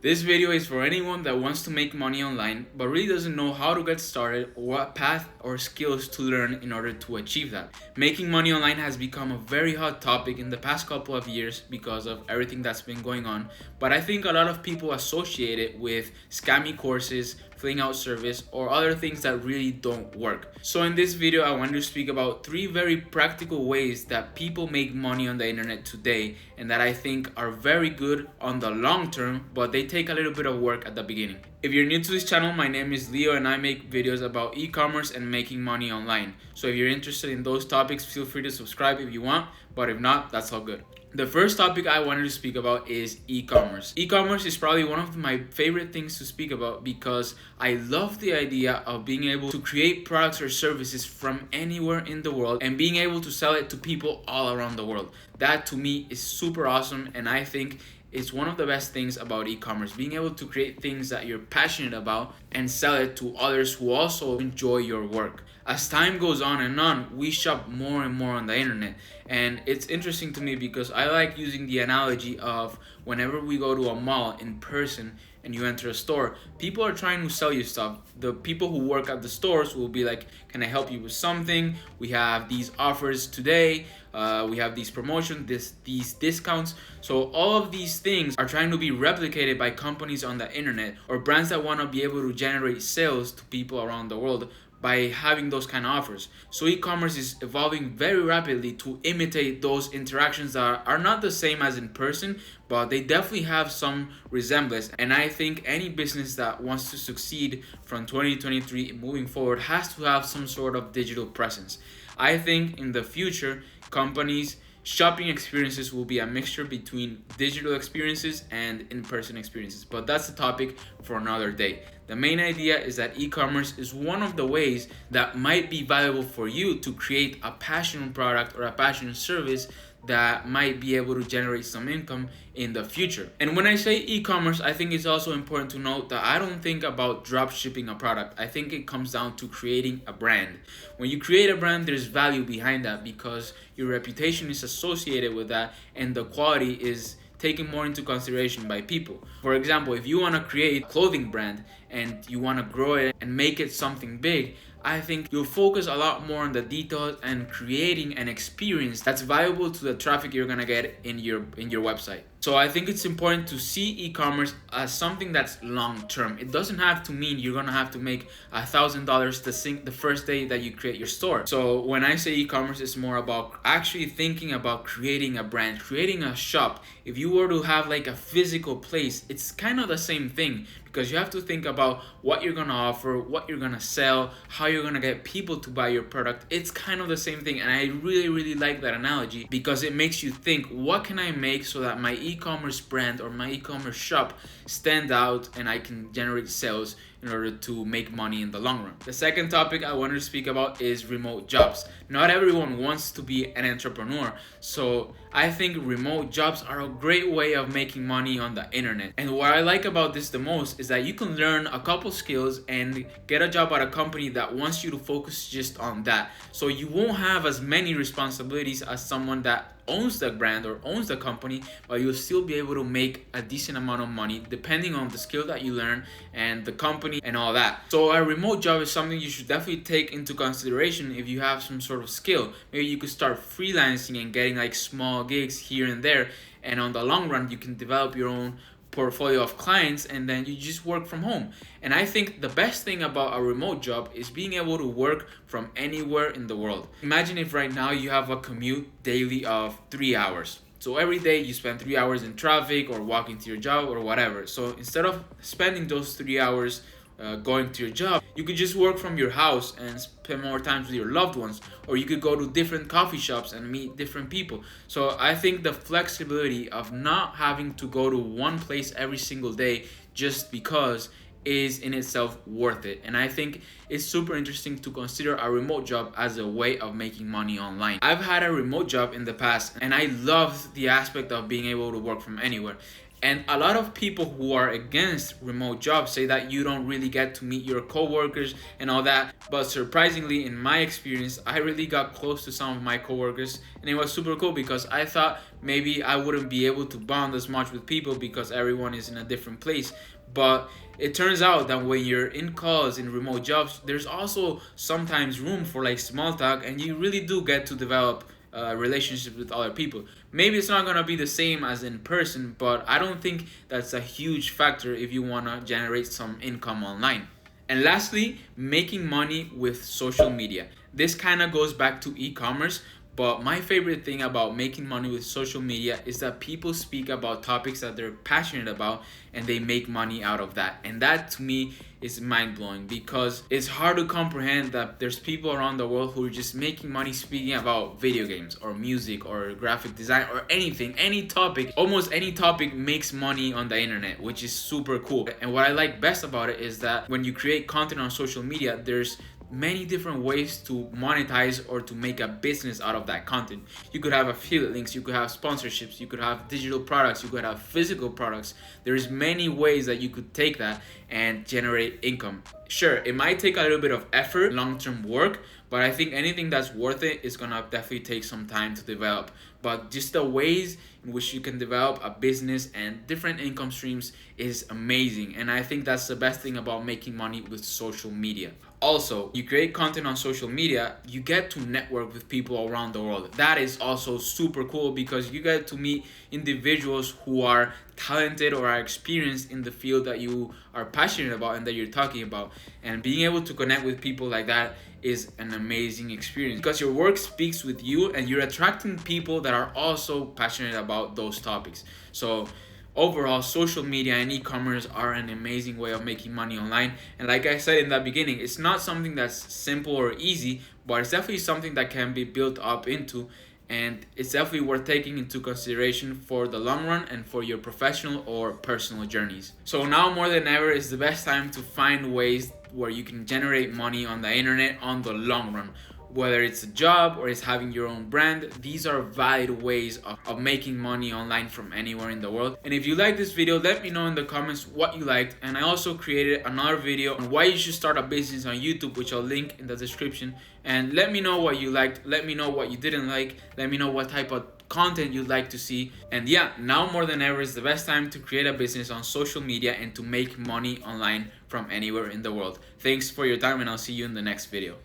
This video is for anyone that wants to make money online but really doesn't know how to get started or what path or skills to learn in order to achieve that. Making money online has become a very hot topic in the past couple of years because of everything that's been going on, but I think a lot of people associate it with scammy courses, filling out service, or other things that really don't work. So in this video, I wanted to speak about 3 very practical ways that people make money on the internet today and that I think are very good on the long term, but they take a little bit of work at the beginning. If you're new to this channel, my name is Leo and I make videos about e-commerce and making money online. So if you're interested in those topics, feel free to subscribe if you want, but if not, that's all good. The first topic I wanted to speak about is e-commerce. E-commerce is probably one of my favorite things to speak about because I love the idea of being able to create products or services from anywhere in the world and being able to sell it to people all around the world. That to me is super awesome, and I think it's one of the best things about e-commerce, being able to create things that you're passionate about and sell it to others who also enjoy your work. As time goes on, we shop more and more on the internet, and it's interesting to me because I like using the analogy of whenever we go to a mall in person and you enter a store, people are trying to sell you stuff. The people who work at the stores will be like, can I help you with something? We have these offers today. We have these promotions, these discounts. So all of these things are trying to be replicated by companies on the internet or brands that want to be able to generate sales to people around the world by having those kind of offers. So e-commerce is evolving very rapidly to imitate those interactions that are not the same as in person, but they definitely have some resemblance. And I think any business that wants to succeed from 2023 moving forward has to have some sort of digital presence. I think in the future, companies' shopping experiences will be a mixture between digital experiences and in-person experiences, but that's a topic for another day. The main idea is that e-commerce is one of the ways that might be valuable for you to create a passion product or a passion service that might be able to generate some income in the future. And when I say e-commerce, I think it's also important to note that I don't think about drop shipping a product. I think it comes down to creating a brand. When you create a brand, there's value behind that because your reputation is associated with that and the quality is taken more into consideration by people. For example, if you want to create a clothing brand and you want to grow it and make it something big, I think you'll focus a lot more on the details and creating an experience that's valuable to the traffic you're gonna get in your website. So I think it's important to see e-commerce as something that's long-term. It doesn't have to mean you're gonna have to make $1,000 the first day that you create your store. So when I say e-commerce, it's more about actually thinking about creating a brand, creating a shop. If you were to have like a physical place, it's kind of the same thing because you have to think about what you're gonna offer, what you're gonna sell, how you're gonna get people to buy your product. It's kind of the same thing, and I really like that analogy because it makes you think, what can I make so that my e-commerce brand or my e-commerce shop stand out and I can generate sales in order to make money in the long run. The second topic I wanted to speak about is remote jobs. Not everyone wants to be an entrepreneur, so I think remote jobs are a great way of making money on the internet. And what I like about this the most is that you can learn a couple skills and get a job at a company that wants you to focus just on that. So you won't have as many responsibilities as someone that owns the brand or owns the company, but you'll still be able to make a decent amount of money depending on the skill that you learn and the company and all that. So a remote job is something you should definitely take into consideration if you have some sort of skill. Maybe you could start freelancing and getting like small gigs here and there, and on the long run you can develop your own portfolio of clients and then you just work from home. And I think the best thing about a remote job is being able to work from anywhere in the world. Imagine if right now you have a commute daily of 3 hours. So every day you spend 3 hours in traffic or walking to your job or whatever. So instead of spending those 3 hours going to your job, you could just work from your house and spend more time with your loved ones, or you could go to different coffee shops and meet different people. So I think the flexibility of not having to go to one place every single day just because is in itself worth it. And I think it's super interesting to consider a remote job as a way of making money online. I've had a remote job in the past and I loved the aspect of being able to work from anywhere. And a lot of people who are against remote jobs say that you don't really get to meet your coworkers and all that. But surprisingly, in my experience, I really got close to some of my coworkers, and it was super cool because I thought maybe I wouldn't be able to bond as much with people because everyone is in a different place. But it turns out that when you're in calls in remote jobs, there's also sometimes room for like small talk, and you really do get to develop relationships with other people. Maybe it's not gonna be the same as in person, but I don't think that's a huge factor if you wanna generate some income online. And lastly, making money with social media. This kind of goes back to e-commerce, but my favorite thing about making money with social media is that people speak about topics that they're passionate about and they make money out of that. And that to me is mind-blowing because it's hard to comprehend that there's people around the world who are just making money speaking about video games or music or graphic design or anything, any topic. Almost any topic makes money on the internet, which is super cool. And what I like best about it is that when you create content on social media, there's many different ways to monetize or to make a business out of that content. You could have affiliate links, you could have sponsorships, you could have digital products, you could have physical products. There's many ways that you could take that and generate income. Sure, it might take a little bit of effort, long-term work, but I think anything that's worth it is gonna definitely take some time to develop. But just the ways in which you can develop a business and different income streams is amazing. And I think that's the best thing about making money with social media. Also, you create content on social media, you get to network with people around the world. That is also super cool because you get to meet individuals who are talented or are experienced in the field that you are passionate about and that you're talking about. And being able to connect with people like that is an amazing experience because your work speaks with you and you're attracting people that are also passionate about those topics. So overall, social media and e-commerce are an amazing way of making money online. And like I said in the beginning, it's not something that's simple or easy, but it's definitely something that can be built up into. And it's definitely worth taking into consideration for the long run and for your professional or personal journeys. So now more than ever is the best time to find ways where you can generate money on the internet on the long run. Whether it's a job or it's having your own brand, these are valid ways of making money online from anywhere in the world. And if you like this video, let me know in the comments what you liked. And I also created another video on why you should start a business on YouTube, which I'll link in the description. And let me know what you liked, let me know what you didn't like, let me know what type of content you'd like to see. And yeah, now more than ever is the best time to create a business on social media and to make money online from anywhere in the world. Thanks for your time, and I'll see you in the next video.